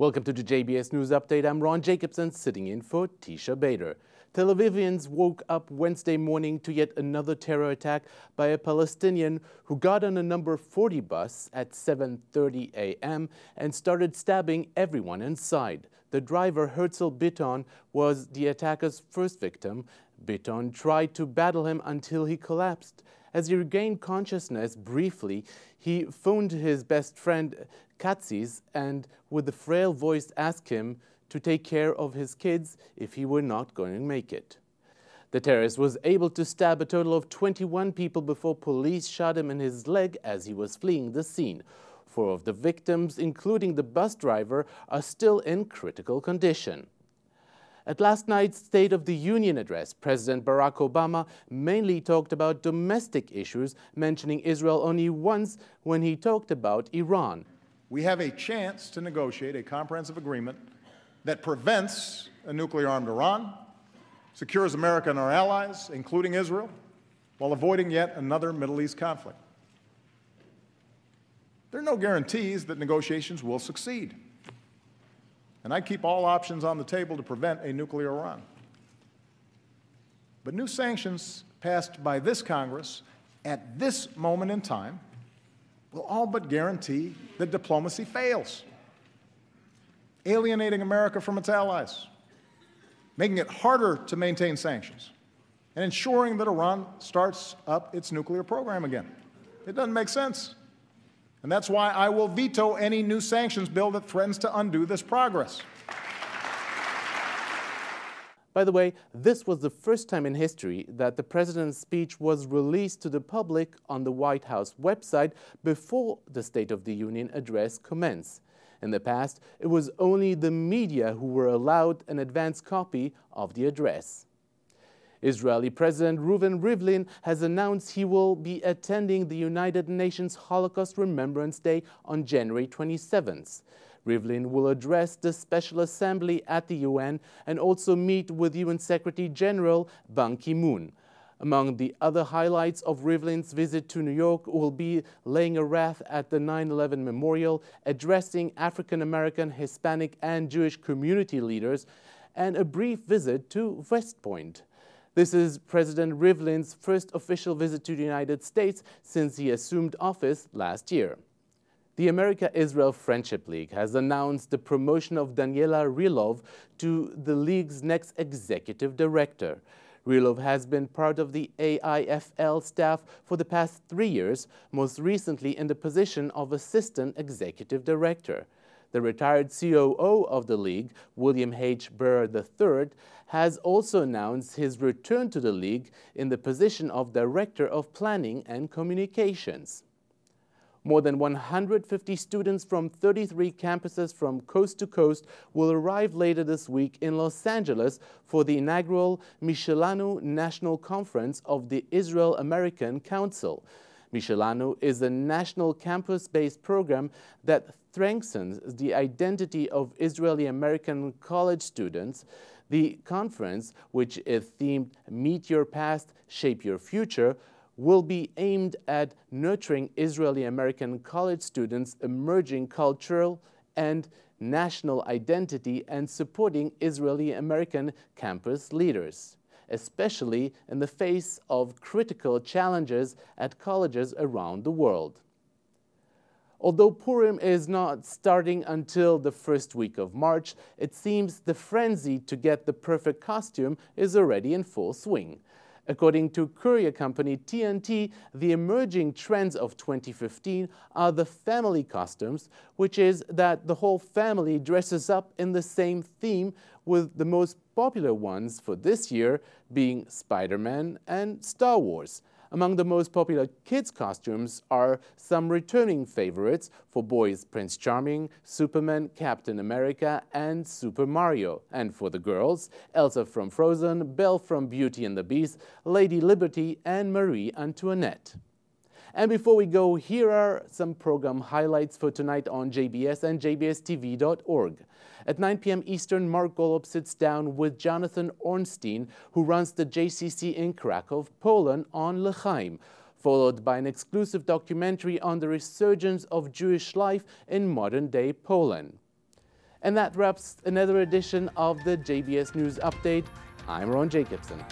Welcome to the JBS News Update. I'm Ron Jacobsohn, sitting in for Tisha Bader. Tel Avivians woke up Wednesday morning to yet another terror attack by a Palestinian who got on a number 40 bus at 7:30 a.m. and started stabbing everyone inside. The driver, Herzel Biton, was the attacker's first victim. Biton tried to battle him until he collapsed. As he regained consciousness briefly, he phoned his best friend Katzis and with a frail voice asked him to take care of his kids if he were not going to make it. The terrorist was able to stab a total of 21 people before police shot him in his leg as he was fleeing the scene. 4 of the victims, including the bus driver, are still in critical condition. At last night's State of the Union address, President Barack Obama mainly talked about domestic issues, mentioning Israel only once when he talked about Iran. We have a chance to negotiate a comprehensive agreement that prevents a nuclear-armed Iran, secures America and our allies, including Israel, while avoiding yet another Middle East conflict. There are no guarantees that negotiations will succeed. And I keep all options on the table to prevent a nuclear Iran. But new sanctions passed by this Congress at this moment in time will all but guarantee that diplomacy fails, alienating America from its allies, making it harder to maintain sanctions, and ensuring that Iran starts up its nuclear program again. It doesn't make sense. And that's why I will veto any new sanctions bill that threatens to undo this progress. By the way, this was the first time in history that the president's speech was released to the public on the White House website before the State of the Union address commenced. In the past, it was only the media who were allowed an advance copy of the address. Israeli President Rivlin has announced he will be attending the United Nations Holocaust Remembrance Day on January 27th. Rivlin will address the Special Assembly at the UN and also meet with UN Secretary General Ban Ki-moon. Among the other highlights of Rivlin's visit to New York will be laying a wreath at the 9/11 Memorial, addressing African American, Hispanic and Jewish community leaders, and a brief visit to West Point. This is President Rivlin's first official visit to the United States since he assumed office last year. The America-Israel Friendship League has announced the promotion of Daniela Rylov to the league's next executive director. Rylov has been part of the AIFL staff for the past 3 years, most recently in the position of assistant executive director. The retired COO of the league, William H. Burr III, has also announced his return to the league in the position of Director of Planning and Communications. More than 150 students from 33 campuses from coast to coast will arrive later this week in Los Angeles for the inaugural Michelanu National Conference of the Israel-American Council. Michelanu is a national campus-based program that strengthens the identity of Israeli-American college students. The conference, which is themed Meet Your Past, Shape Your Future, will be aimed at nurturing Israeli-American college students' emerging cultural and national identity and supporting Israeli-American campus leaders, especially in the face of critical challenges at colleges around the world. Although Purim is not starting until the first week of March, it seems the frenzy to get the perfect costume is already in full swing. According to courier company TNT, the emerging trends of 2015 are the family costumes, which is that the whole family dresses up in the same theme, with the most popular ones for this year being Spider-Man and Star Wars. Among the most popular kids' costumes are some returning favorites. For boys, Prince Charming, Superman, Captain America, and Super Mario. And for the girls, Elsa from Frozen, Belle from Beauty and the Beast, Lady Liberty, and Marie Antoinette. And before we go, here are some program highlights for tonight on JBS and jbstv.org. At 9 p.m. Eastern, Mark Golub sits down with Jonathan Ornstein, who runs the JCC in Krakow, Poland, on L'chaim, followed by an exclusive documentary on the resurgence of Jewish life in modern-day Poland. And that wraps another edition of the JBS News Update. I'm Ron Jacobsohn.